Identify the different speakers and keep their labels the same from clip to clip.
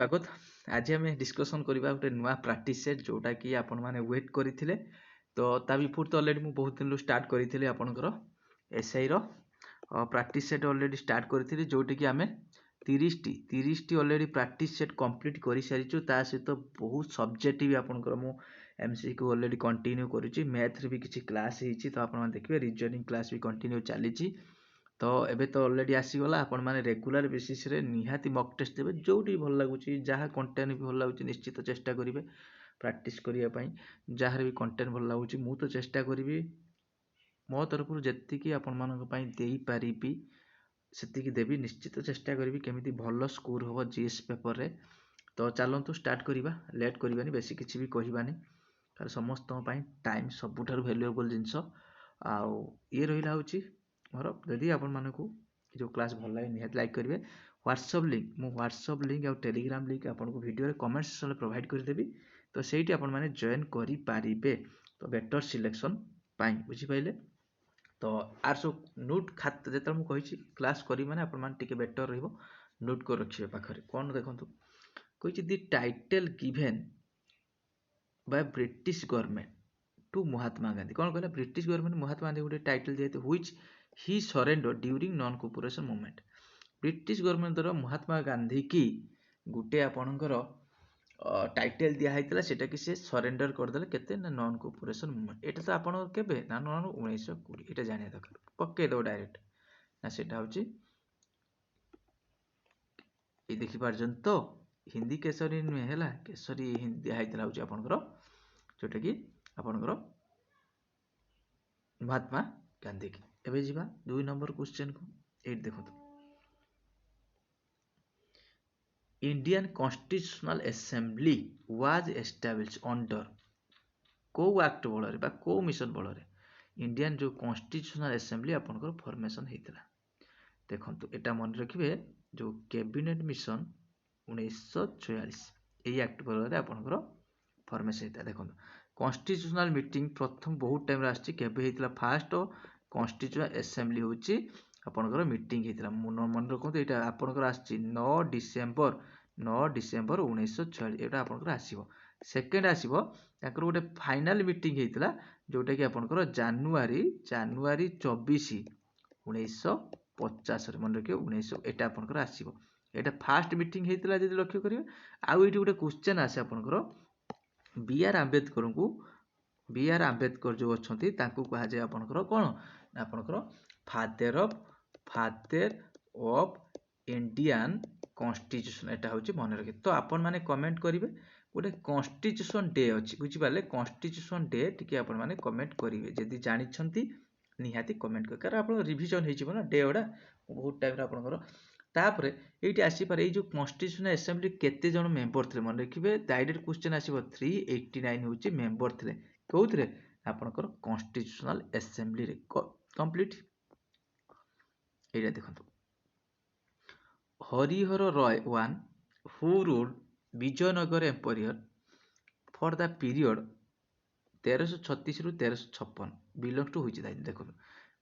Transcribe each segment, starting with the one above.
Speaker 1: ସ୍ୱାଗତ। ଆଜି ଆମେ ଡିସ୍କସନ୍ କରିବା ଗୋଟେ ନୂଆ ପ୍ରାକ୍ଟିସ୍ ସେଟ୍ ଯୋଉଟାକି ଆପଣମାନେ ୱେଟ୍ କରିଥିଲେ। ତ ତା ବିଫୋର୍ ତ ଅଲରେଡ଼ି ମୁଁ ବହୁତ ଦିନରୁ ଷ୍ଟାର୍ଟ କରିଥିଲି ଆପଣଙ୍କର ଏସ୍ଆଇର ପ୍ରାକ୍ଟିସ୍ ସେଟ୍ ଅଲରେଡ଼ି ଷ୍ଟାର୍ଟ କରିଥିଲି, ଯୋଉଠିକି ଆମେ 30ଟି ଅଲରେଡ଼ି ପ୍ରାକ୍ଟିସ୍ ସେଟ୍ କମ୍ପ୍ଲିଟ୍ କରିସାରିଛୁ। ତା ସହିତ ବହୁତ ସବଜେକ୍ଟ ବି ଆପଣଙ୍କର ମୁଁ MCQ ଅଲରେଡ଼ି କଣ୍ଟିନ୍ୟୁ କରୁଛି। ମ୍ୟାଥରେ ବି କିଛି କ୍ଲାସ୍ ହେଇଛି, ତ ଆପଣମାନେ ଦେଖିବେ ରିଜନିଂ କ୍ଲାସ୍ ବି କଣ୍ଟିନ୍ୟୁ ଚାଲିଛି। ତ ଏବେ ତ ଅଲରେଡ଼ି ଆସିଗଲା, ଆପଣମାନେ ରେଗୁଲାର ବେସିସ୍ରେ ନିହାତି ମକ୍ ଟେଷ୍ଟ ଦେବେ। ଯୋଉଠି ଭଲ ଲାଗୁଛି, ଯାହା କଣ୍ଟେଣ୍ଟ ବି ଭଲ ଲାଗୁଛି, ନିଶ୍ଚିତ ଚେଷ୍ଟା କରିବେ ପ୍ରାକ୍ଟିସ୍ କରିବା ପାଇଁ। ଯାହାର ବି କଣ୍ଟେଣ୍ଟ ଭଲ ଲାଗୁଛି, ମୁଁ ତ ଚେଷ୍ଟା କରିବି ମୋ ତରଫରୁ ଯେତିକି ଆପଣମାନଙ୍କ ପାଇଁ ଦେଇପାରିବି ସେତିକି ଦେବି। ନିଶ୍ଚିତ ଚେଷ୍ଟା କରିବି କେମିତି ଭଲ ସ୍କୋର ହେବ GS ପେପରରେ। ତ ଚାଲନ୍ତୁ ଷ୍ଟାର୍ଟ କରିବା, ଲେଟ୍ କରିବାନି, ବେଶୀ କିଛି ବି କହିବାନି, କାରଣ ସମସ୍ତଙ୍କ ପାଇଁ ଟାଇମ୍ ସବୁଠାରୁ ଭ୍ୟାଲୁଏବଲ୍ ଜିନିଷ। ଆଉ ଇଏ ରହିଲା ହେଉଛି ମୋର, ଯଦି ଆପଣମାନଙ୍କୁ ଯେଉଁ କ୍ଲାସ୍ ଭଲ ଲାଗେ ନିହାତି ଲାଇକ୍ କରିବେ। ହ୍ୱାଟ୍ସଆପ୍ ଲିଙ୍କ୍, ମୁଁ ହ୍ୱାଟ୍ସଆପ୍ ଲିଙ୍କ୍ ଆଉ ଟେଲିଗ୍ରାମ ଲିଙ୍କ୍ ଆପଣଙ୍କୁ ଭିଡ଼ିଓରେ କମେଣ୍ଟ ସେକ୍ସନରେ ପ୍ରୋଭାଇଡ଼ କରିଦେବି। ତ ସେଇଠି ଆପଣମାନେ ଜଏନ୍ କରିପାରିବେ, ତ ବେଟର୍ ସିଲେକ୍ସନ୍ ପାଇଁ, ବୁଝିପାରିଲେ। ତ ଆର୍ ସବୁ ନୋଟ୍ ଖାତା ଯେତେବେଳେ ମୁଁ କହିଛି କ୍ଲାସ୍ କରିବି ମାନେ ଆପଣମାନେ ଟିକେ ବେଟର୍ ରହିବ, ନୋଟ୍ କରି ରଖିବେ ପାଖରେ। କ'ଣ ଦେଖନ୍ତୁ କହିଛି, the title given by British government to Mahatma Gandhi. କ'ଣ କହିଲା, ବ୍ରିଟିଶ ଗଭର୍ଣ୍ଣମେଣ୍ଟ ମହାତ୍ମା ଗାନ୍ଧୀ ଗୋଟେ ଟାଇଟେଲ୍ ଦିଆହେଇଛି, which he surrender during non cooperation movement. British government ଦ୍ୱାରା ମହାତ୍ମା ଗାନ୍ଧୀ କି ଗୋଟେ ଆପଣଙ୍କର ଟାଇଟେଲ୍ ଦିଆହେଇଥିଲା, ସେଟାକି ସେ ସରେଣ୍ଡର କରିଦେଲେ କେତେ ନା ନନ୍ କୋପରେସନ୍ ମୁଭମେଣ୍ଟ। ଏଇଟା ତ ଆପଣଙ୍କର କେବେ ନା 1920, ଏଇଟା ଜାଣିବା ଦରକାର। ପକେଇଦେବ ଡାଇରେକ୍ଟ ନା, ସେଇଟା ହେଉଛି ଏଇ ଦେଖିପାରୁଛନ୍ତି ତ, ହିନ୍ଦୀ କେଶରୀ ନୁହେଁ ହେଲା, କେଶରୀ ହିନ୍ଦୀ ଦିଆହେଇଥିଲା ହେଉଛି ଆପଣଙ୍କର ଯୋଉଟାକି ଆପଣଙ୍କର ମହାତ୍ମା ଗାନ୍ଧୀ କି। ଏବେ ଯିବା 2 ନମ୍ବର କ୍ୱେଶ୍ଚନକୁ। ଏଇଠି ଦେଖନ୍ତୁ, Indian constitutional assembly was established under କୋଉ ଆକ୍ଟ ବଳରେ ବା କୋଉ ମିଶନ ବଳରେ ଇଣ୍ଡିଆନ୍ ଯେଉଁ କନଷ୍ଟିଟ୍ୟୁସନାଲ ଆସେମ୍ବଲି ଆପଣଙ୍କର ଫର୍ମେସନ୍ ହେଇଥିଲା। ଦେଖନ୍ତୁ ଏଇଟା ମନେ ରଖିବେ, ଯେଉଁ କ୍ୟାବିନେଟ୍ ମିଶନ 1946 ଏଇ ଆକ୍ଟ ବଳରେ ଆପଣଙ୍କର ଫର୍ମେସନ୍ ହେଇଥିଲା। ଦେଖନ୍ତୁ କନଷ୍ଟିଟ୍ୟୁସନାଲ ମିଟିଂ ପ୍ରଥମ ବହୁତ ଟାଇମ୍ରେ ଆସିଛି, କେବେ ହେଇଥିଲା, ଫାଷ୍ଟ କନଷ୍ଟିଟ୍ୟୁସନାଲ ଆସେମ୍ବଲି ହେଉଛି ଆପଣଙ୍କର ମିଟିଂ ହେଇଥିଲା। ମନେ ରଖନ୍ତୁ, ଏଇଟା ଆପଣଙ୍କର ଆସିଛି 9 ଡିସେମ୍ବର 1946, ଏଇଟା ଆପଣଙ୍କର ଆସିବ। ସେକେଣ୍ଡ ଆସିବ ତାଙ୍କର ଗୋଟେ ଫାଇନାଲ ମିଟିଂ ହେଇଥିଲା, ଯୋଉଟାକି ଆପଣଙ୍କର ଜାନୁଆରୀ 24 1950, ମନେ ରଖିବେ 1900, ଏଇଟା ଆପଣଙ୍କର ଆସିବ। ଏଇଟା ଫାଷ୍ଟ ମିଟିଂ ହେଇଥିଲା ଯଦି ଲକ୍ଷ୍ୟ କରିବେ। ଆଉ ଏଇଠି ଗୋଟେ କ୍ୱେଶ୍ଚନ୍ ଆସେ ଆପଣଙ୍କର, B.R. ଆମ୍ବେଦକର ଯେଉଁ ଅଛନ୍ତି ତାଙ୍କୁ କୁହାଯାଏ ଆପଣଙ୍କର କ'ଣ, ଆପଣଙ୍କର ଫାଦର ଅଫ୍ ଇଣ୍ଡିଆନ୍ କନଷ୍ଟିଟ୍ୟୁସନ୍। ଏଇଟା ହେଉଛି ମନେ ରଖିବେ। ତ ଆପଣମାନେ କମେଣ୍ଟ କରିବେ, ଗୋଟେ କନଷ୍ଟିଟ୍ୟୁସନ୍ ଡେ ଅଛି, ବୁଝିପାରିଲେ। କନଷ୍ଟିଟ୍ୟୁସନ୍ ଡେ ଟିକେ ଆପଣମାନେ କମେଣ୍ଟ କରିବେ, ଯଦି ଜାଣିଛନ୍ତି ନିହାତି କମେଣ୍ଟ କରିବେ, କାରଣ ଆପଣ ରିଭିଜନ୍ ହେଇଯିବ ନା ଡେ ଗୁଡ଼ା ବହୁତ ଟାଇମ୍ରେ ଆପଣଙ୍କର। ତାପରେ ଏଇଠି ଆସିପାରେ, ଏଇ ଯେଉଁ କନଷ୍ଟିଟ୍ୟୁସନାଲ ଆସେମ୍ବଲି କେତେ ଜଣ ମେମ୍ବର ଥିଲେ, ମନେ ରଖିବେ। ଡାଇରେକ୍ଟ କ୍ୱେଶ୍ଚନ୍ ଆସିବ, 389 ହେଉଛି ମେମ୍ବର ଥିଲେ। କେଉଁଥିରେ, ଆପଣଙ୍କର କନଷ୍ଟିଟ୍ୟୁସନାଲ ଆସେମ୍ବଲିରେ। କମ୍ପ୍ଲିଟ୍। ଏଇଟା ଦେଖନ୍ତୁ, Harihara Raya one who ruled Vijayanagara emperor for the period 1336 ରୁ 1356 ବିଲଙ୍ଗସ୍ ଟୁ ହୁଇଚ୍ ରାଇଜ୍। ଦେଖନ୍ତୁ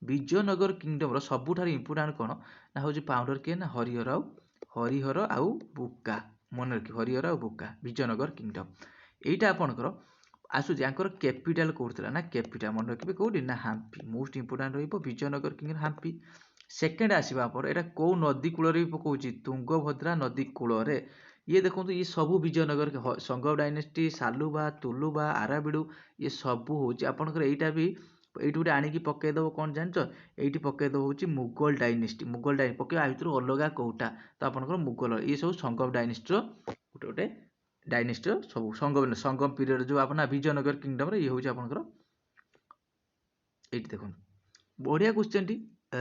Speaker 1: ବିଜୟନଗର କିଙ୍ଗଡମର ସବୁଠାରୁ ଇମ୍ପୋର୍ଟାଣ୍ଟ କ'ଣ ନା ହେଉଛି ଫାଉଣ୍ଡର କିଏ ନା ହରିହର ଆଉ ବୁକା। ମନେ ରଖିବେ, ହରିହର ଆଉ ବୁକା, ବିଜୟନଗର କିଙ୍ଗଡମ। ଏଇଟା ଆପଣଙ୍କର ଆସୁଛି, ୟାଙ୍କର କ୍ୟାପିଟାଲ କୋଉଠି ଥିଲା ନା, କ୍ୟାପିଟାଲ ମନେ ରଖିବେ କୋଉଠି ନା ହାମ୍ପି। ମୋଷ୍ଟ ଇମ୍ପୋର୍ଟାଣ୍ଟ ରହିବ ବିଜୟନଗର କିଙ୍ଗଡମ ହାମ୍ପି। ସେକେଣ୍ଡ ଆସିବ ଆପଣ, ଏଇଟା କୋଉ ନଦୀ କୂଳରେ ବି ପକଉଛି, ତୁଙ୍ଗଭଦ୍ରା ନଦୀ କୂଳରେ। ଇଏ ଦେଖନ୍ତୁ, ଇଏ ସବୁ ବିଜୟନଗର, ସଂଗମ ଡାଇନେଷ୍ଟି, ସାଲୁବା, ତୁଲୁବା, ଆରାବିଡୁ, ଇଏ ସବୁ ହେଉଛି ଆପଣଙ୍କର। ଏଇଟା ବି ଏଇଠି ଗୋଟେ ଆଣିକି ପକେଇଦେବ, କ'ଣ ଜାଣିଛ, ଏଇଠି ପକେଇଦେବ ହେଉଛି ମୁଗଲ ଡାଇନେଷ୍ଟି। ମୁଗଲ ଡାଇନେଷ୍ଟି ପକେଇବା, ଆ ଭିତରୁ ଅଲଗା କୋଉଟା, ତ ଆପଣଙ୍କର ମୁଗଲ, ଇଏ ସବୁ ସଂଗମ ଡାଇନେଷ୍ଟିର ଗୋଟେ ଡାଇନେଷ୍ଟିର ସବୁ ସଂଗମ ପିରିୟଡ଼ ଯେଉଁ ଆପଣ ବିଜୟନଗର କିଙ୍ଗଡମର, ଇଏ ହେଉଛି ଆପଣଙ୍କର। ଏଇଠି ଦେଖନ୍ତୁ ବଢ଼ିଆ କ୍ୱେଶ୍ଚନଟି,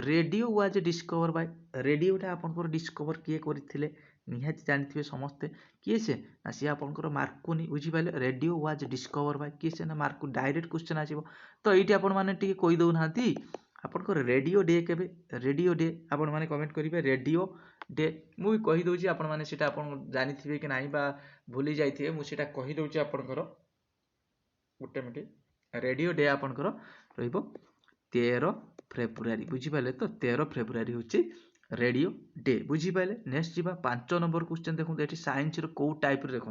Speaker 1: ରେଡ଼ିଓ ୱାଜ୍ ଡିସ୍କଭର ବାଇ, ରେଡ଼ିଓଟା ଆପଣଙ୍କର ଡିସ୍କଭର କିଏ କରିଥିଲେ ନିହାତି ଜାଣିଥିବେ ସମସ୍ତେ। କିଏ ସେ ନା, ସିଏ ଆପଣଙ୍କର ମାର୍କୋନି, ବୁଝିପାରିଲେ। ରେଡ଼ିଓ ୱାଜ୍ ଡିସ୍କଭର ବାଇ କିଏ ସେ ନା, ମାର୍କୋନି। ଡାଇରେକ୍ଟ କ୍ୱେଶ୍ଚନ୍ ଆସିବ। ତ ଏଇଠି ଆପଣମାନେ ଟିକେ କହିଦେଉନାହାନ୍ତି ଆପଣଙ୍କର ରେଡ଼ିଓ ଡେ କେବେ, ରେଡ଼ିଓ ଡେ ଆପଣମାନେ କମେଣ୍ଟ କରିବେ, ରେଡ଼ିଓ ଡେ। ମୁଁ ବି କହିଦେଉଛି, ଆପଣମାନେ ସେଇଟା ଆପଣ ଜାଣିଥିବେ କି ନାହିଁ ବା ଭୁଲି ଯାଇଥିବେ, ମୁଁ ସେଇଟା କହିଦେଉଛି ଆପଣଙ୍କର ଗୋଟେ ମିନିଟ୍। ରେଡ଼ିଓ ଡେ ଆପଣଙ୍କର ରହିବ 13 ଫେବୃଆରୀ, ବୁଝିପାରିଲେ ତ। 13 ଫେବୃଆରୀ ହେଉଛି रेडियो डे बुझीपारे। नेक्स्ट जीवा 5 नंबर क्वेश्चन देखो ये साइंस रो टाइप देखो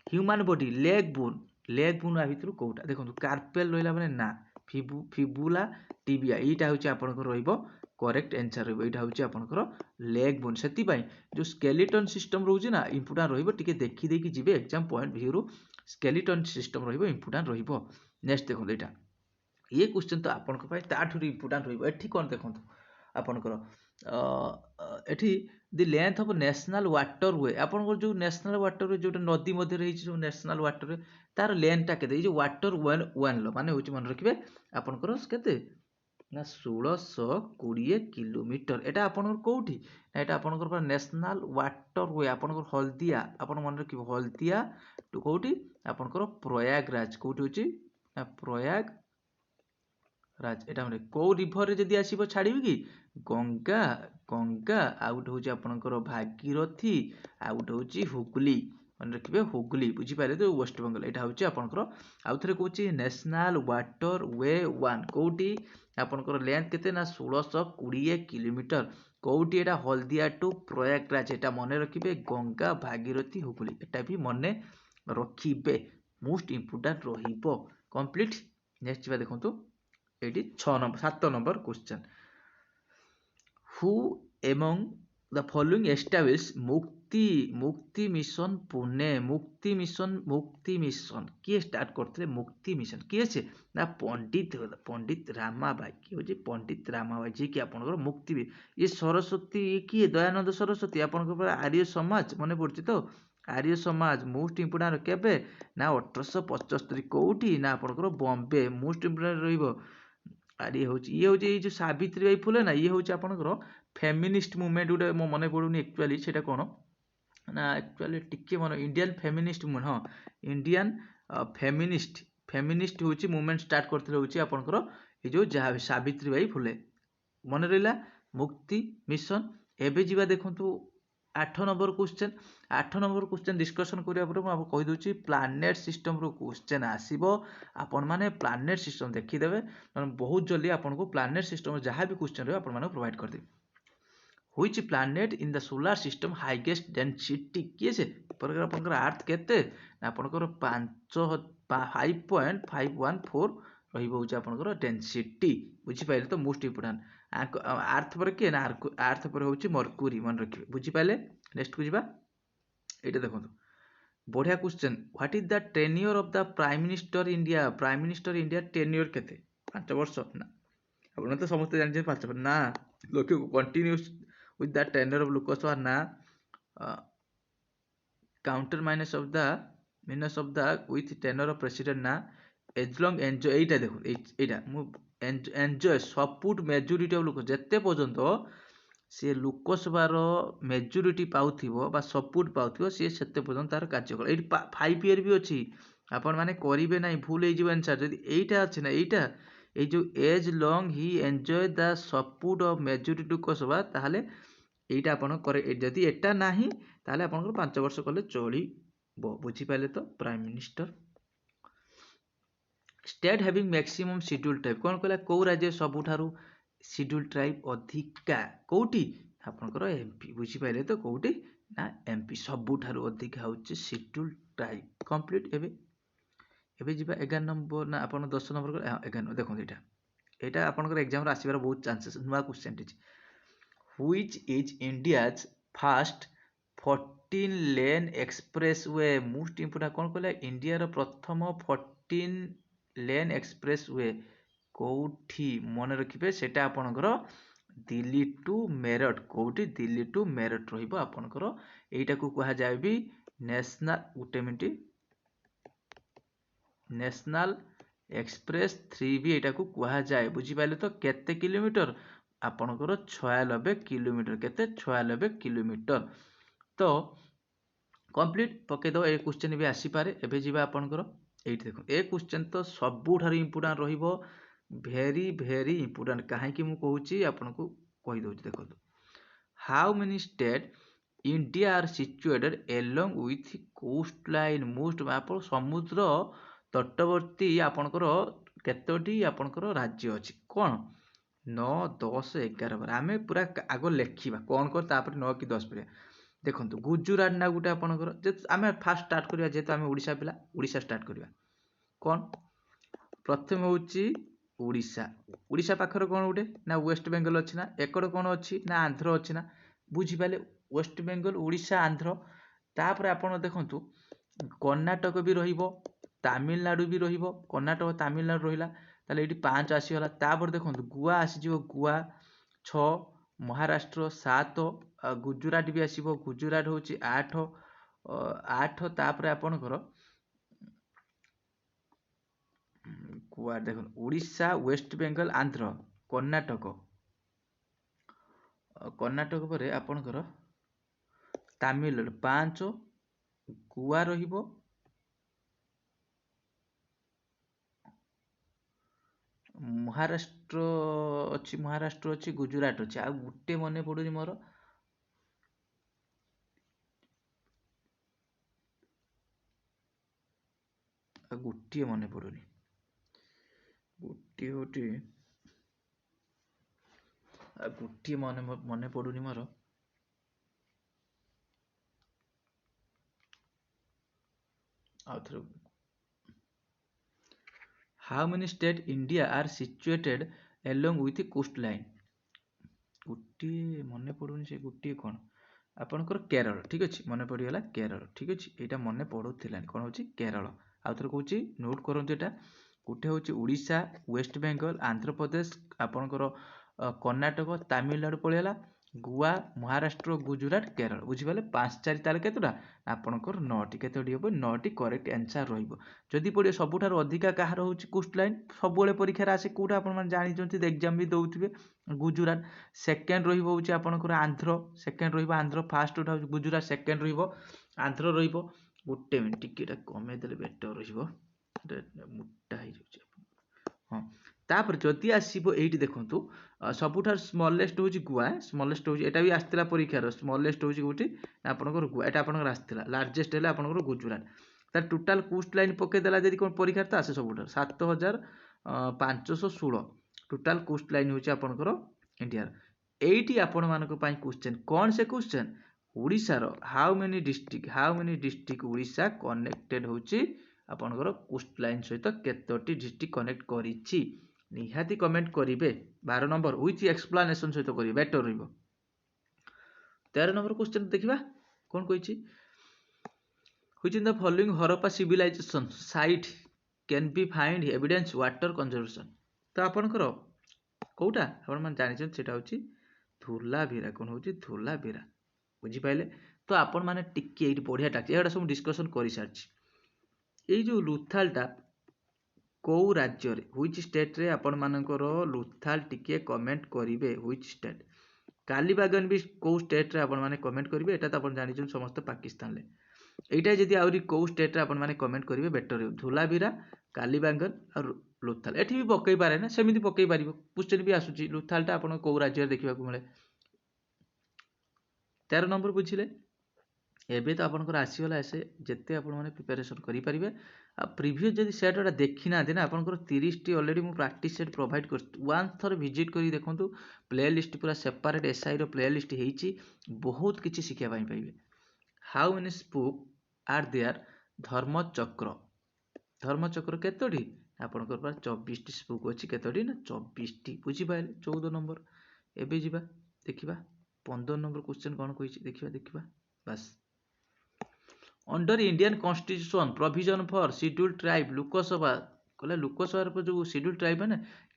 Speaker 1: ह्यूमन बॉडी लेग बोन आ भितर कौटा देखो कार्पेल रहा मैंने ना फिबुला टिबिया यहाँ हूँ आपंकर करेक्ट आंसर रहा हूँ आपंकर लेग बोन से जो स्केलेटन सिस्टम रोचे ना इंपोर्टाट रे देखी जी exam point view skeleton system important next देखो यहाँ ये क्वेश्चन तो आपंकर इंपोर्टाट रही कौन देखो आपंकर एठी the length of national water way आपंकर जो नेशनल वाटर वे जो नदी मध्य रही जो नेशनल वाटर वे तार लेंथटा के जो वाटर वन लो माने होची मन रखिबे आपनकर केते ना 1620 किलोमीटर एटा आपनकर कोठी एटा आपनकर नेशनल वाटर वे आपनकर हल्दिया आपन मन रखिबे हल्दिया टू कोठी आपनकर प्रयागराज कोठी होची ना प्रयाग राज एटा हमरे को रिवर रे जदी आसीबो छाड़िबे कि गंगा गंगा आउट होची आपनकर भागीरथी आउट होची हुगली मन रखिबे हुगली बुझी पारे तो वेस्ट बेंगल एटा होची आपनकर आउ थरे कहूची नेशनल वाटर वे 1 कोठी आपनकर लेंथ केते ना 1620 किलोमीटर कोठी एटा हल्दिया टू प्रयागराज एटा मने रखिबे गंगा भागीरथी हुगली एटा भी मने रखिबे मोस्ट इंपोर्टेंट रहिबो कंप्लीट नेक्स्ट बा देखंतु eighty 7 number question who among the following establish मुक्ति मिशन पुणे मुक्ति मिशन किए स्टार्ट करते मुक्ति मिशन किए से ना पंडित रामाबाई किए होजे पंडित रामाबाई जी कि आपनकर मुक्ति ये सरस्वती किए दयानंद सरस्वती आपनकर आर्य समाज मने पड़छि तो आर्य समाज मोस्ट इंपोर्टेंट केबे ना 1875 कोठी ना आपनकर बॉम्बे मोस्ट इंपोर्टेंट रहिबो आर ये हूँ जो सावित्री बाई फुले ना ये हूँ आपंकर फेमिनिस्ट मुवमेंट गोटे मो मन पड़ूनी एक्चुअली से कौन ना एक्चुअली टिके मन इंडियन फेमिनिस्ट मुवमेंट हाँ इंडियन फेमिनिस्ट हूँ मुवमेंट स्टार्ट करते हूँ आपंकर ये जो जहाँ सावित्री बाई फुले मन रहा मुक्ति मिशन एवं जीवा देखु 8 number question 8 number question discussion करिया कहीदे प्लानेट सिस्टम रो क्वेश्चन आसीबो आपण माने प्लानेट सिस्टम देखिदेवे बहुत जल्दी आपन को प्लानेट सिस्टम जहाँ भी क्वेश्चन रहे आपण प्रोवाइड कर दे which planet in the solar system highest density किए से आपनकर अर्थ केते आपनकर 5.514 रहिबो होची आपनकर डेंसिटी बुझी पाइले तो मोस्ट इंपोर्टेंट अर्थ पर किए ना अर्थ पर होची मर्क्यूरी मन रखिबे बुझी पाइले नेक्स्ट को जिबा एटा देखंतु बढ़िया question what is the tenure of the prime minister India tenure केते 5 वर्ष ना आपण तो समस्त जानि 5 वर्ष ना लोक continues with the tenure of Lok Sabha ना counter minus of the with tenure of president ना एज लॉन्ग एन्जॉय एटा देखो एटा मु एन्जॉय सपोर्ट मेजोरिटी ऑफ लोक जत्ते पर्यंत सी लोकसभार मेजोरिटी पाउथिबो बा सपोर्ट पाउथिबो सी सेते पर्यंत तार कार्यकाल एटी 5 ईयर भी अछि आपण माने करिवे नै भूल हे जिवो आंसर जदी एटा अछि ना एटा ए जो as long he enjoy the support of majority Lok Sabha ताहाले एटा आपण करे जदी एटा नाही ताहाले आपण 5 वर्ष कले चलिबो बुझी पाले तो prime minister state having maximum schedule type कौन कहला कौ राज्य सबुठारु शेड्यूल ट्राइब अधिका कोठी आपनकर एमपी बुझी पाइले तो कोठी ना एमपी सबुठारु अधिका होचे शेड्यूल ट्राइब कंप्लीट एबे जिबा 11 नंबर ना आपन 10 नंबर 11 देखो एटा आपनकर एग्जाम रे आसीबार बहुत चांसेस नुवा question teach which is India's first 14 lane expressway most important कौन कहला इंडिया रो प्रथम 14 लेन एक्सप्रेसवे कोठी मन रखिबे सेटा आपनकर दिल्ली टू मेरठ कोठी दिल्ली टू मेरठ रहिबो आपनकर एटा को कहा जाय भी नेशनल गुटे मिनिट नेशनल एक्सप्रेस 3 भी एटा को कहा जाय बुझी पाले तो केते किलोमीटर आपनकर 96 किलोमीटर केते 96 किलोमीटर तो कंप्लीट पके दो ए क्वेश्चन भी आसी पारे एबे जीवा आपनकर एठी देखो ए क्वेश्चन तो सबुठार इंपोर्टेंट रहिबो भेरी भेरी इंपोर्टेंट काहे कि मु कहूची आपनको कहि दउची देखो how many state India are situated along with coast line most आप समुद्र तटवर्ती आपनकर केतोटी आपनकर राज्य अछि कोन 9 10 11 ବାର ଆମେ ପୁରା ଆଗ ଲେଖିବା କ'ଣ କ'ଣ ତାପରେ 9 କି 10 ପଢ଼ିବା। ଦେଖନ୍ତୁ ଗୁଜୁରାଟ ନା ଗୋଟେ ଆପଣଙ୍କର ଆମେ ଫାଷ୍ଟ ଷ୍ଟାର୍ଟ କରିବା, ଯେହେତୁ ଆମେ ଓଡ଼ିଶା ପିଲା ଓଡ଼ିଶା ଷ୍ଟାର୍ଟ କରିବା। କ'ଣ ପ୍ରଥମେ ହେଉଛି ଓଡ଼ିଶା। ଓଡ଼ିଶା ପାଖରେ କ'ଣ ଗୋଟେ ନା ୱେଷ୍ଟ ବେଙ୍ଗଲ ଅଛି ନା, ଏକଡ଼ କ'ଣ ଅଛି ନା ଆନ୍ଧ୍ର ଅଛି ନା, ବୁଝିପାରିଲେ ୱେଷ୍ଟ ବେଙ୍ଗଲ ଓଡ଼ିଶା ଆନ୍ଧ୍ର। ତାପରେ ଆପଣ ଦେଖନ୍ତୁ କର୍ଣ୍ଣାଟକ ବି ରହିବ, ତାମିଲନାଡ଼ୁ ବି ରହିବ, କର୍ଣ୍ଣାଟକ ତାମିଲନାଡ଼ୁ ରହିଲା, ତାହେଲେ ଏଇଠି 5 ଆସିଗଲା। ତାପରେ ଦେଖନ୍ତୁ ଗୋଆ ଆସିଯିବ, ଗୋଆ 6, ମହାରାଷ୍ଟ୍ର 7, ଗୁଜୁରାଟ ବି ଆସିବ, ଗୁଜୁରାଟ ହେଉଛି 8। ତାପରେ ଆପଣଙ୍କର ଗୋଆ ଦେଖନ୍ତୁ ଓଡ଼ିଶା, ୱେଷ୍ଟ ବେଙ୍ଗଲ, ଆନ୍ଧ୍ର, କର୍ଣ୍ଣାଟକ ପରେ ଆପଣଙ୍କର ତାମିଲନାଡ଼ୁ 5, ଗୋଆ ରହିବ, ମହାରାଷ୍ଟ୍ର ଅଛି, ଗୁଜୁରାଟ ଅଛି, ଆଉ ଗୋଟେ ମନେ ପଡୁନି ମୋର, ଗୋଟିଏ ମନେ ପଡୁନି, ଗୋଟିଏ ମନେ ପଡୁନି ମୋର। How many states India are situated along with coastline? ଗୋଟିଏ ମନେ ପଡୁନି, ସେ ଗୋଟିଏ କ'ଣ ଆପଣଙ୍କର କେରଳ, ଠିକ ଅଛି, ମନେ ପଡିଗଲା କେରଳ, ଠିକ ଅଛି, ଏଇଟା ମନେ ପଡୁଥିଲାନି, କ'ଣ ହଉଛି କେରଳ। ଆଉ ଥରେ କହୁଛି ନୋଟ୍ କରନ୍ତୁ, ଏଇଟା ଗୋଟେ ହଉଛି ଓଡ଼ିଶା, ୱେଷ୍ଟ ବେଙ୍ଗଲ, ଆନ୍ଧ୍ରପ୍ରଦେଶ, ଆପଣଙ୍କର କର୍ଣ୍ଣାଟକ, ତାମିଲନାଡ଼ୁ ପଳେଇଗଲା, ଗୋଆ, ମହାରାଷ୍ଟ୍ର, ଗୁଜୁରାଟ, କେରଳ, ବୁଝିପାରିଲେ 5 4 ତାହେଲେ କେତେଟା ଆପଣଙ୍କର 9ଟି, କେତେଟି ହେବ 9ଟି କରେକ୍ଟ ଆନ୍ସର ରହିବ। ଯଦି ପଡ଼ିବ ସବୁଠାରୁ ଅଧିକା କାହାର ହେଉଛି କୋଷ୍ଟ ଲାଇନ୍, ସବୁବେଳେ ପରୀକ୍ଷାରେ ଆସେ, କୋଉଟା ଆପଣମାନେ ଜାଣିଛନ୍ତି, ଏକ୍ଜାମ ବି ଦଉଥିବେ, ଗୁଜୁରାଟ। ସେକେଣ୍ଡ ରହିବ ହେଉଛି ଆପଣଙ୍କର ଆନ୍ଧ୍ର, ସେକେଣ୍ଡ ରହିବ ଆନ୍ଧ୍ର, ଫାର୍ଷ୍ଟଟା ହେଉଛି ଗୁଜୁରାଟ, ସେକେଣ୍ଡ ରହିବ ଆନ୍ଧ୍ର ରହିବ। ଗୋଟେ ମିନିଟ୍ ଟିକେ ଏଟା କମେଇ ଦେଲେ ବେଟର ରହିବ, ମୋଟା ହେଇଯାଉଛି। ହଁ, ତାପରେ ଯଦି ଆସିବ ଏଇଠି ଦେଖନ୍ତୁ ସବୁଠାରୁ ସ୍ମଲେଷ୍ଟ ହେଉଛି ଗୋଆ, ସ୍ମଲେଷ୍ଟ ହେଉଛି, ଏଟା ବି ଆସିଥିଲା ପରୀକ୍ଷାର, ସ୍ମଲେଷ୍ଟ ହେଉଛି କୋଉଠି ଆପଣଙ୍କର ଗୋଆ, ଏଟା ଆପଣଙ୍କର ଆସିଥିଲା, ଲାର୍ଜେଷ୍ଟ ହେଲେ ଆପଣଙ୍କର ଗୁଜୁରାଟ। ତାର ଟୋଟାଲ କୋଷ୍ଟ ଲାଇନ୍ ପକେଇଦେଲା ଯଦି କ'ଣ ପରୀକ୍ଷାରେ ତ ଆସେ ସବୁଠାରୁ 7516 ଟୋଟାଲ କୋଷ୍ଟ ଲାଇନ୍ ହେଉଛି ଆପଣଙ୍କର ଇଣ୍ଡିଆର। ଏଇଠି ଆପଣମାନଙ୍କ ପାଇଁ କ୍ୱେଶ୍ଚେନ୍, କ'ଣ ସେ କ୍ୱେଶ୍ଚେନ୍, ଓଡ଼ିଶାର how many district Odisha connected ହେଉଛି ଆପଣଙ୍କର କୋଷ୍ଟ ଲାଇନ୍ ସହିତ କେତୋଟି ଡିଷ୍ଟ୍ରିକ୍ଟ କନେକ୍ଟ କରିଛି, ନିହାତି କମେଣ୍ଟ କରିବେ। 12 ନମ୍ବର ୱିଥ୍ ଏକ୍ସପ୍ଲାନେସନ୍ ସହିତ କରିବେ, ବେଟର ରହିବ। 13 ନମ୍ବର କ୍ୱେଶ୍ଚେନ୍ ଦେଖିବା କ'ଣ କହିଛି, which in the following Harappa civilization site can be find evidence water conservation? ତ ଆପଣଙ୍କର କୋଉଟା ଆପଣମାନେ ଜାଣିଛନ୍ତି, ସେଟା ହେଉଛି ଧୋଲାଭିରା। କ'ଣ ହେଉଛି ଧୋଲାଭିରା, ବୁଝିପାରିଲେ। ତ ଆପଣମାନେ ଟିକେ ଏଇଠି ବଢ଼ିଆ ଟାକ୍ସ, ଏଗୁଡ଼ା ସବୁ ଡିସ୍କସନ୍ କରିସାରିଛି। ଏଇ ଯେଉଁ ଲୁଥାଲଟା କୋଉ ରାଜ୍ୟରେ, ହୁଇଚ୍ ଷ୍ଟେଟ୍ରେ ଆପଣମାନଙ୍କର ଲୁଥାଲ ଟିକେ କମେଣ୍ଟ କରିବେ, ହୁଇଚ୍ ଷ୍ଟେଟ୍। କାଲିବାଗନ ବି କୋଉ ଷ୍ଟେଟ୍ରେ ଆପଣମାନେ କମେଣ୍ଟ କରିବେ, ଏଇଟା ତ ଆପଣ ଜାଣିଛନ୍ତି ସମସ୍ତେ ପାକିସ୍ତାନରେ। এইটা যদি আହୁରି କେଉଁ ଷ୍ଟେଟ୍ରେ ଆପଣମାନେ କମେଣ୍ଟ କରିବେ ବେଟର ରହିବ, ଧୋଲାଭିରା, କାଲିବାଙ୍ଗନ ଆଉ ଲୁଥାଲ। ଏଠି ବି ପକେଇ ପାରେ ନା, ସେମିତି ପକେଇ ପାରିବ, କ୍ୱେଶ୍ଚେନ୍ ବି ଆସୁଛି ଲୁଥାଲଟା ଆପଣଙ୍କୁ କୋଉ ରାଜ୍ୟରେ ଦେଖିବାକୁ ମିଳେ। 13 ନମ୍ବର ବୁଝିଲେ। ଏବେ ତ ଆପଣଙ୍କର ଆସିଗଲା ଏସେ, ଯେତେ ଆପଣମାନେ ପ୍ରିପାରେସନ୍ କରିପାରିବେ। ଆଉ ପ୍ରିଭିୟସ୍ ଯଦି ସେଟ୍ ଗୁଡ଼ା ଦେଖି ନାହାନ୍ତି ନା, ଆପଣଙ୍କର 30ଟି ଅଲରେଡ଼ି ମୁଁ ପ୍ରାକ୍ଟିସ୍ ସେଟ୍ ପ୍ରୋଭାଇଡ଼ କରିଛି, ୱାନ୍ସ ଥରେ ଭିଜିଟ୍ କରି ଦେଖନ୍ତୁ, ପ୍ଲେ ଲିଷ୍ଟ ପୁରା ସେପାରେଟ୍ ଏସ୍ଆଇର ପ୍ଲେ ଲିଷ୍ଟ ହେଇଛି, ବହୁତ କିଛି ଶିଖିବା ପାଇଁ ପାଇବେ। ହାଉ ମେନି ସ୍ପୁକ୍ ଆର୍ ଦେୟାର, ଧର୍ମଚକ୍ର କେତୋଟି ଆପଣଙ୍କର ପାଖରେ 24ଟି ସ୍ପୁକ୍ ଅଛି, କେତୋଟି ନା 24ଟି, ବୁଝିପାରିଲେ। 14 ନମ୍ବର। ଏବେ ଯିବା ଦେଖିବା 15 ନମ୍ବର କ୍ୱେଶ୍ଚେନ୍ କ'ଣ କହିଛି, ଦେଖିବା ବାସ୍। ଅଣ୍ଡର ଇଣ୍ଡିଆନ୍ କନଷ୍ଟିଟ୍ୟୁସନ୍ ପ୍ରୋଭିଜନ ଫର ସିଡ୍ୟୁଲ୍ ଟ୍ରାଇବ୍, ଲୋକସଭା କହିଲେ ଲୋକସଭାର ଯେଉଁ ସିଡ୍ୟୁଲ୍ ଟ୍ରାଇବ୍ ମାନେ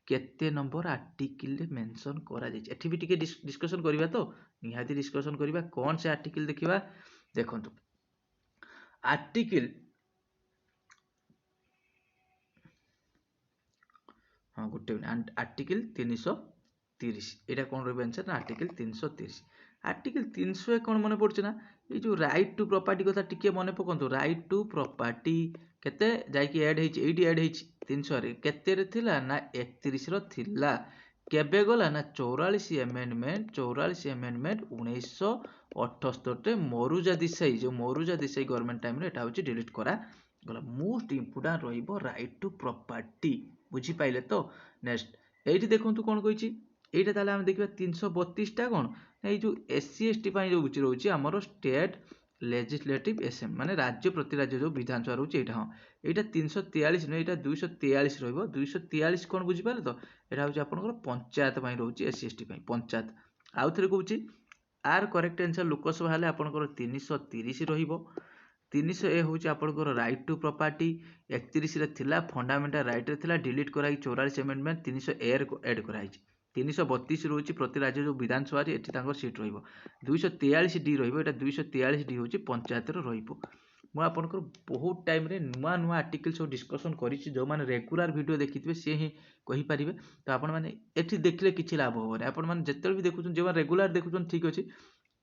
Speaker 1: କେତେ ନମ୍ବର ଆର୍ଟିକିଲରେ ମେନସନ୍ କରାଯାଇଛି, ଏଠି ବି ଟିକେ ଡିସ୍କସନ୍ କରିବା, ତ ନିହାତି ଡିସ୍କସନ୍ କରିବା। କ'ଣ ସେ ଆର୍ଟିକିଲ ଦେଖିବା, ଦେଖନ୍ତୁ ଆର୍ଟିକିଲ, ହଁ ଗୋଟେ ଆର୍ଟିକିଲ 330, ଏଇଟା କ'ଣ ରହିବ ଆନ୍ସର ନା ଆର୍ଟିକିଲ 330। ଆର୍ଟିକିଲ 301 କ'ଣ ମନେ ପଡୁଛି ନା, ଏଇ ଯେଉଁ ରାଇଟ୍ ଟୁ ପ୍ରପର୍ଟି କଥା ଟିକେ ମନେ ପକାନ୍ତୁ। ରାଇଟ୍ ଟୁ ପ୍ରପର୍ଟି କେତେ ଯାଇକି ଆଡ୍ ହେଇଛି, ଏଇଠି ଆଡ୍ ହେଇଛି 300ରେ, କେତେରେ ଥିଲା ନା 31ର ଥିଲା, କେବେ ଗଲା ନା 44 ଆମେଣ୍ଡମେଣ୍ଟ 1978ରେ ମରୁଜା ଦେଶାଇ, ଯେଉଁ ମରୁଜା ଦେଶାଇ ଗଭର୍ଣ୍ଣମେଣ୍ଟ ଟାଇମରେ ଏଟା ହେଉଛି ଡିଲିଟ୍ କରାଗଲା। ମୋଷ୍ଟ ଇମ୍ପୋର୍ଟାଣ୍ଟ ରହିବ ରାଇଟ୍ ଟୁ ପ୍ରପର୍ଟି, ବୁଝିପାରିଲେ ତ। ନେକ୍ସଟ ଏଇଠି ଦେଖନ୍ତୁ କ'ଣ କହିଛି, এইটা তাহলে আমি देखिए 332টা কোন এই যে एससी एसटी ପାଇଁ जो রয়েছে ଆମର স্টেট লেজিসলেটিভ এসেম্বলি মানে রাজ্য প্রতি রাজ্য যে বিধানসভা রয়েছে এটা হ্যাঁ এইটা 343 নয় এটা 243 রহিব 243 কোন বুঝি পারে তো এটা হচ্ছে আপনাদের পঞ্চায়েত ପାଇଁ রয়েছে एससी एसटी ପାଇଁ পঞ্চায়েত আউ থরে কହୁଛି आर करेक्ट आंसर लोकसभा हेले आपनकर 330 रहिबो 300 ए होची आपनकर राइट टू प्रॉपर्टी 31 रे थिला फंडामेंटल राइट रे थिला डिलीट कराई 44 अमेंडमेंट 300 ए ऐड कराई 332 रोची प्रति राज्य जो विधानसभा रे एठी तांकर सीट रहिबो 243 डी रहिबो एटा 243 डी होची पंचायत रे रहिबो ମୁଁ ଆପଣଙ୍କର ବହୁତ ଟାଇମରେ ନୂଆ ନୂଆ ଆର୍ଟିକଲ ସବୁ ଡିସ୍କସନ୍ କରିଛି ଯେଉଁମାନେ ରେଗୁଲାର ଭିଡ଼ିଓ ଦେଖିଥିବେ ସିଏ ହିଁ କହିପାରିବେ ତ ଆପଣମାନେ ଏଠି ଦେଖିଲେ କିଛି ଲାଭ ହେବନି ଆପଣମାନେ ଯେତେବେଳେ ବି ଦେଖୁଛନ୍ତି ଯେଉଁମାନେ ରେଗୁଲାର ଦେଖୁଛନ୍ତି ଠିକ୍ ଅଛି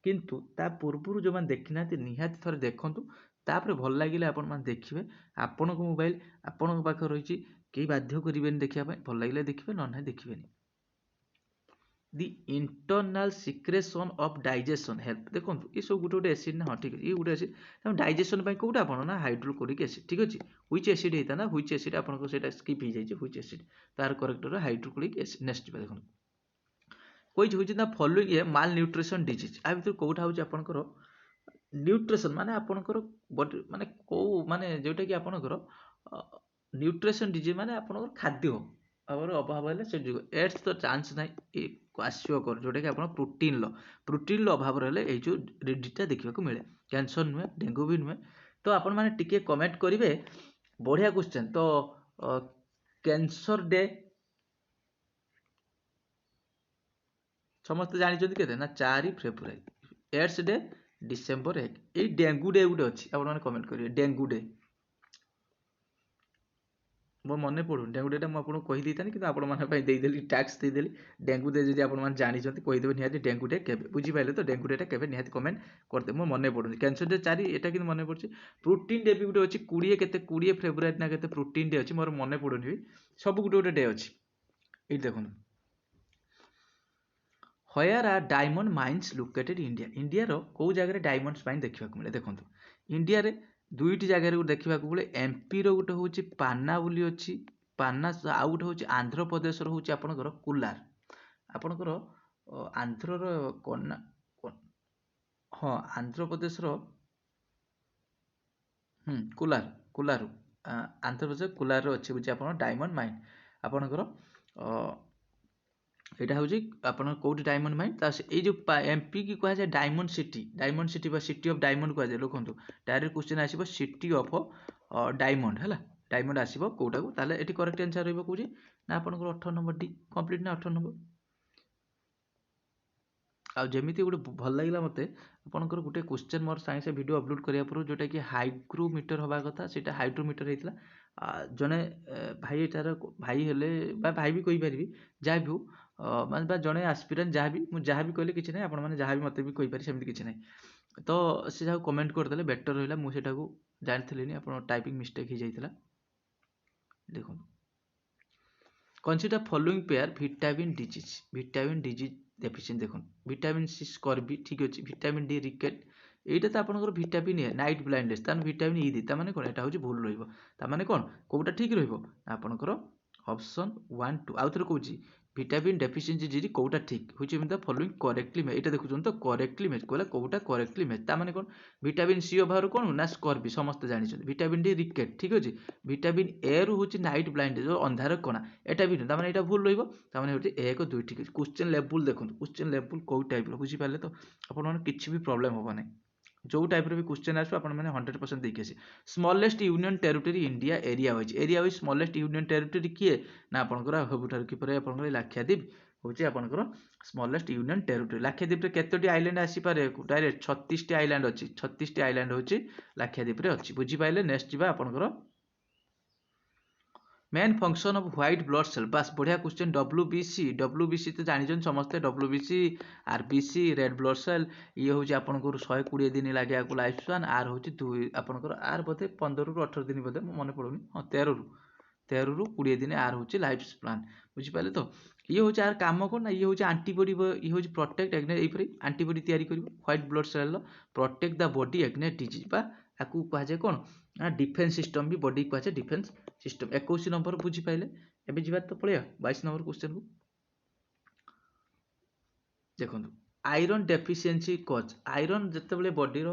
Speaker 1: କିନ୍ତୁ ତା ପୂର୍ବରୁ ଯେଉଁମାନେ ଦେଖିନାହାନ୍ତି ନିହାତି ଥରେ ଦେଖନ୍ତୁ ତାପରେ ଭଲ ଲାଗିଲେ ଆପଣମାନେ ଦେଖିବେ ଆପଣଙ୍କ ମୋବାଇଲ ଆପଣଙ୍କ ପାଖରେ ରହିଛି କେହି ବାଧ୍ୟ କରିବେନି ଦେଖିବା ପାଇଁ ଭଲ ଲାଗିଲେ ଦେଖିବେ ନହେଲେ ନାହିଁ ଦେଖିବେନି the internal secretion of digestion help देखो ये सब गोटे गोटे एसिड ना हाँ ठीक है ये गोटे एसिड डाइजेशन कोटा आप ना हाइड्रोक्लोरिक एसिड ठीक अच्छे व्हिच एसिड होता ना व्हिच एसिड आपको स्किप हो जाए व्हिच एसिड तार करेक्ट हाइड्रोक्लोरिक एसिड नेक्स्ट देखो कोई होची ना फॉलोइंग ए माल न्यूट्रिशन डिजीज आ भीतर कोटा होची आपनकर न्यूट्रिशन माने आपनकर बॉडी माने को माने जोटा कि आपनकर न्यूट्रिशन डिजीज माने आपनकर खाद्य और अभाव है से एड्स तो चांस ना क्वासियोकर जोटा कि आप प्रोटीन अभाव रहे ये डिजीजटा देखा मिले कैंसर नुहे डेंगू भी नुहे तो आपण मैंने टिके कमेंट करेंगे बढ़िया क्वेश्चन तो कैंसर डे समस्त जानते के ना 4 फेब्रुआरी एड्स डे डिसेम्बर 1 ये डेंगू डे गोटे अच्छी आप कमेंट करेंगे डेंगू डे मो मन पड़ू डेंगू डेटा मुझे कहीदी था कि आपदेली टैक्स देदेली डेंगू डे जब आप जानते कहीदेवे निहती डेंगू डे के बुझीपारे तो डेंगू डेटा के निहती कमेंट करते मो मन पड़ू कैंसर डे 4 यहाँ कि मन पड़े प्रोटीन डे भी गोटे अच्छी 20 फेब्रुआरी ना के प्रोटीन डे अच्छी मोर मन पड़ूनी भी सब गोटे गोटे डे अच्छी ये देखो here are diamond mines located India India कौ जगह डायमंड्स माइन देखा मिले देखो इंडिया रे दुईटी जगार देखा मिले एमपी रोटे हूँ पाना बोली अच्छी पाना आउ गोटे हूँ आंध्र प्रदेश हूँ आपणकर कुलार आपणकर आंध्र कना हाँ Andhra Pradesh cooler cooler Andhra Pradesh cooler अच्छे बुझे आप डायमंड माइन आपणकर यहाँ हूँ आप कौटी डायमंड माइन ये जो एमपी की कह जाए diamond city city of diamond कह जाए देखो डायरेक्ट क्वेश्चन आसो सिटी ऑफ डायमंड है डायमंड आसो कौटा को ताले ये करेक्ट आंसर रही कौन ना आप 18 नंबर डी कंप्लीट ना 18 नंबर आमती गोटे भल लगे मत आपंकर गोटे क्वेश्चन मोर साइंस वीडियो अपलोड करने पूर्व जोटा कि हाइग्रोमीटर हवा कथा से हाइड्रोमीटर होता जड़े भाई तार भाई हेले भाई भी कहीपरि जहाँ भी हो मैं जड़े आस्पिरेंट जहाँ भी मुझे जहाँ भी कहले कि ना आप जहाँ भी मत भी कहीपरि सेमती किसी ना तो से जहाँ कमेंट करदे बेटर रहा मुझे जानी आप टाइपिंग मिस्टेक हो जाता देखो consider following pair vitamin disease deficient देखो विटामिन सी स्कर्बी ठीक अच्छे विटामिन डी रिकेट यहाँ तो आपंकर विटामिन ए नाइट ब्लाइंडनेस तार विटामिन ई दी ताने कौन यहाँ हूँ भूल रहा कौन कौटा ठीक रहा ऑप्शन 1 2 आउ थे कौन विटामिन डेफिशिएंसी जी कौटा ठीक हूँ द फॉलोइंग करेक्टली मैच यहाँ देखुन तो करेक्टली मैच कहला कौटा करेक्टली मैच ताने कौन विटामिन सी अभाव कौन ना स्कर्बी समस्त जानते विटामिन डी रिकेट ठीक अच्छे विटामिन ए रु हूँ नाइट ब्लाइंड जो अंधार कणा एटा भी नहीं यहाँ भूल रही एक दुई ठीक है क्वेश्चन लेवल देखो क्वेश्चन लेवल कौ टाइप बुझीपारे तो आप किसी भी प्रोब्लेम हम ना जो टाइप भी क्वेश्चन आसो आप 100% देखिए आसे smallest union territory India area wise smallest union territory किए ना आपंकर सबुठार किपर आप लाक्षाद्वीप हूँ आपंकर स्मॉलेस्ट यूनियन टेरिटरी लाक्षाद्वीप केतोटी आइलैंड आसीपारे डायरेक्ट 36 आइलैंड अच्छी 36 आइलैंड हूँ लाक्षाद्वीप अच्छी बुझीपारे नेक्स्ट जा आपंकर main function of white blood cell बस बढ़िया क्वेश्चन डब्ल्यूबीसी तो जानते समस्ते WBC RBC red blood cell ये हूँ आपंकर 120 दिन लगे लाइफ स्पान आर हूँ दुई आपंकर आर बोधे 15 ରୁ 18 दिन बोधे मन पड़ूनी हाँ 13 ରୁ 20 दिन आर हूँ लाइफ स्पान बुझीपारे तो ये हूँ आर कम कौन ना ये हूँ आंटीबॉडी ये हूँ प्रोटेक्ट एग्नेट आंटीबॉडी तैयारी कर white blood cell protect the body against disease आपको कहुए कौन ना डिफेन्स सिस्टम भी बॉडी कहुए डिफेन्स सिस्टम 21 नंबर बुझीपारे एवं जी तो पलैया 22 नंबर क्वेश्चन को देखो आयरन डेफिशिएंसी कज आयरन जितेबाला बॉडीर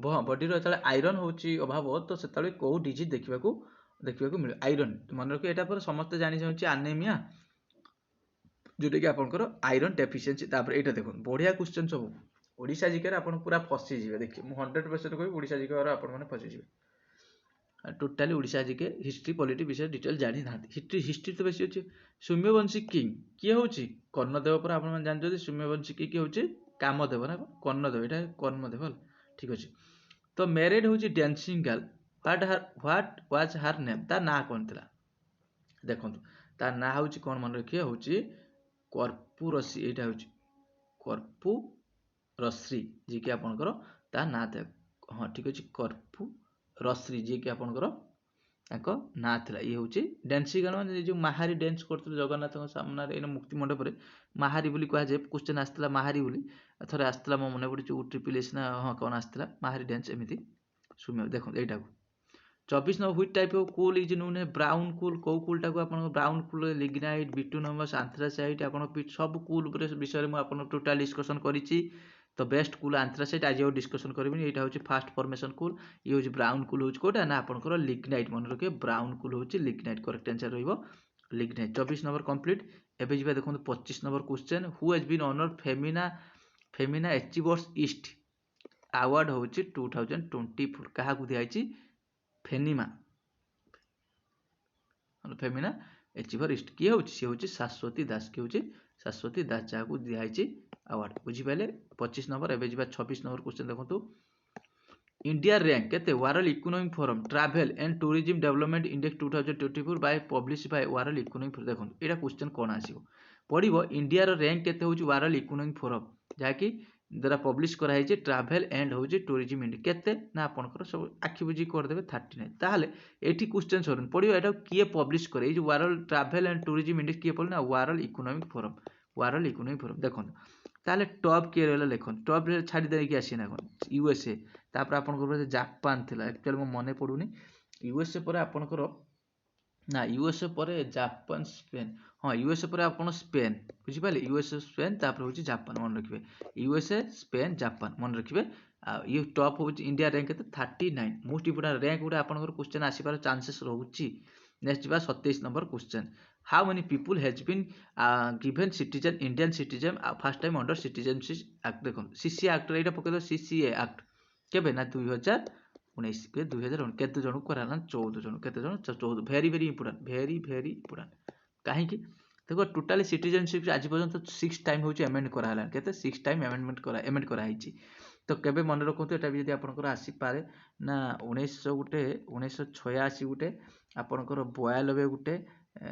Speaker 1: बॉडीर जो आयरन होची अभाव तो से कौ डिजीज देखा मिले आयरन मन रखिए यहाँ पर समस्त जानी आनेमिया जोटा कि आपंकर आयरन डेफिशिएंसी यहाँ देखो बढ़िया क्वेश्चन सब ओडिशा जिके आप पूरा फसीजे देखिए मुझे 100% कह ओडिशा जिके आप फसीजे टोटाली ओडिशा जिके हिस्ट्री पॉलिटी विषय डिटेल जानी ना हिस्ट्री तो बेसी अच्छे सौम्यवंशी किंग किए हूँ कर्णदेव पर आप जानते सौम्यवंशी किए हूँ कामदेव ना कर्णदेव यहाँ कर्णदेव ठीक अच्छे तो मैरिड हूँ डांसिंग गर्ल व्हाट वाज हार नेम ता ना कौन था देखो ता ना हूँ कौन मन रखिए हूँ कर्पूरश्री यहाँ हूँ कर्पूरश्री जी कि आपंकर ता ना था हाँ ठीक अच्छे कर्पूरश्री जी कि आपंकर ना था ये हूँ डांसिंग गर्ल मैंने जो महारी डांस करते जगन्नाथ सामने मुक्ति मंडप में महारी बोली कहुए क्वेश्चन आसला महारी बोली थोड़े आसला मो मन पड़े ट्रिपल एस ना हाँ कौन आसला महारी डांस एमती सुमे देखो यहाँ 24 number which type of cool is known A brown cool कौ कूलटा को आप ब्राउन कूल लिग्नाइट बिटुमिनस आंथ्रासाइट आप सब कूल विषय में आप टोटाल डिस्कसन करी तो बेस्ट कूल आंथ्रासाइट आज डिस्कसन करें यहाँ हूँ फास्ट फॉर्मेशन कूल ये हूँ ब्राउन कूल हूँ कौटा ना आपंकर लिग्नाइट मन रखिए ब्राउन कूल हूँ lignite correct answer lignite 24 number complete एवं जी देखो 25 number question who has been honour Femina achievers east award हूँ 2024 क्या दिखाई फेनिमा फेमिना एचिवर ईस्ट किए हूँ सी हूँ शाश्वती दास किए हूँ शाश्वती दास जहाँ दिखाई अवार्ड बुझीपारे 25 नंबर एवं जी 26 नंबर क्वेश्चन देखो इंडिया रैंक केते world economic forum travel and tourism development index 2024 by publish by world economic forum देखो यहाँ क्वेश्चन कौन आसो पड़ो इंडिया रैंक केते हूँ वर्ल्ड इकोनॉमिक फोरम जहाँकि द्वारा पब्लिश कराई ट्रैवल एंड हूँ टूरिज्म इंडेक्स केते ना आपंकर सब आखि बुझी करदे 39 ताहले एटी क्वेश्चन सर पड़ो यहाँ किए पब्लिश करे world travel and tourism index किए पड़े ना वर्ल्ड इकोनॉमिक फोरम देखो ताहले टॉप किए रहा लिखन टॉप छाड़ी देकी आसी ना कौन यूएसए तापर आपंकर जापान थिला एक्चुअली मो मन पड़ुनी यूएसए पर आपंकर ना यूएसए पर जापान स्पेन हाँ यूएसए पर आप स्पेन बुझीपारे यूएसए स्पेन तापर हूँ जापान मन रखिए यूएसए स्पेन जापान मन रखिए ये टॉप हूँ India rank 39 most important rank गुड़ा आपंकर क्वेश्चन आसपार चांसेस रोचे नेक्स्ट जा 27 number question how many people has been given citizen Indian citizen first time under citizenship act देखो सीसीए एक्ट यहाँ पकड़ सीसीए एक्ट केबे ना 2019 के 2019 केते जन कराला 14 जन केते जन 14 वेरी वेरी इंपोर्टेंट कहीं देखो टोटाली सिटीजनशिप आज पर्यंत 6 टाइम हूँ एमेंड कराला केते 6 टाइम एमेंड कराई तो केबे मन रखु एटा भी यदि आपनकर आसी पारे ना 1900 गुटे 1986 गुटे आपनकर 92 गुटे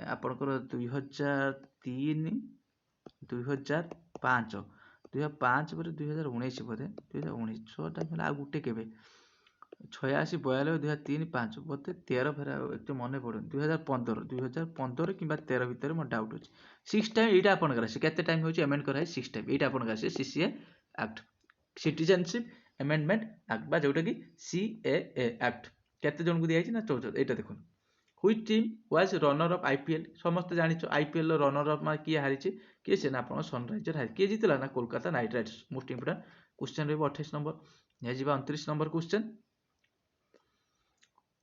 Speaker 1: आपनकर 2003 2005 2005 पर 2019 बोधे 2019 छटा आ गुटे केबे 86 92 2003 5 बोधे 13 फेर एक मन पड़े 2015 कि 13 भितर मोर डाउट अच्छे 6 टाइम यहाँ आपंकर आसे केते टाइम हूँ एमेंड कराए 6 टाइम यहाँ आपंकर आसे CCA act citizenship amendment act जोटा कि सीएए एक्ट केते जन को दिखाई ना 14 यहाँ देखो which team was runner of IPL समस्त जान आईपीएल रनर अफ किए हारी किए से ना सनराइजर हारी किए जीतला ना Kolkata night Riders most important question रही 28 नंबर यहाँ जी 29 number question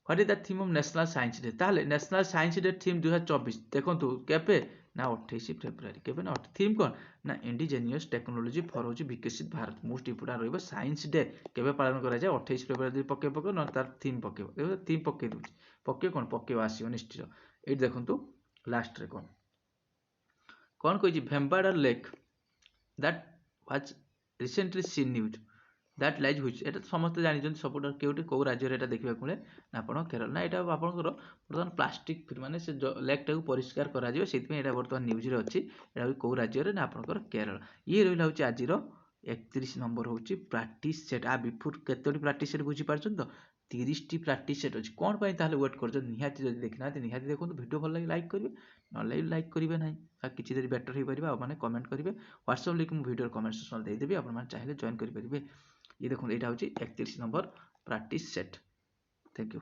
Speaker 1: what is the theme of national science day ताहले नेशनल साइंस डे थीम 2024 देखो केबे ना 28 फेब्रुआरी केबे ना थीम कौन ना इंडिजेनियस टेक्नोलोजी फॉर हूँ विकसित भारत मोस्ट इंपोर्टेंट रही साइंस डे केबे पालन करा जाए 28 फेब्रुआरी पके ना तार थीम पके थीम पके दूसरी पके कौन पके आसो निश्चित ये देखो लास्ट रे कौन कही Vembanad lake that was recently seen news that lies हुई ये समस्त जानते सब केउटी कौ राज्य में देखा मिले ना आप केरल ना यहाँ आपंकर बर्तमान प्लास्टिक माने से लेक टाक परिष्कार करा बर्तमान न्यूज अच्छी यहाँ कौ राज्य में ना आपंकर केरल ये रहा हूँ आज 31 नंबर हूँ प्राक्टिस सेट आ बिफोर केतोटी प्राक्टिस सेट बुझीपार तो 30 टी प्राक्टिस सेट अच्छी कौन पर वेट कर निहाती जब देखना निहाती देखो वीडियो भल लगे लाइक करेंगे ना लाइक करेंगे ना कि बेटर हो पारे मैंने कमेंट करेंगे व्हाट्सएप लिंक मुझे वीडियो कमेंट सेक्शन देदेवी आप चाहिए जॉइन करेंगे ये देखो यहाँ हूँ 31 number practice set thank you.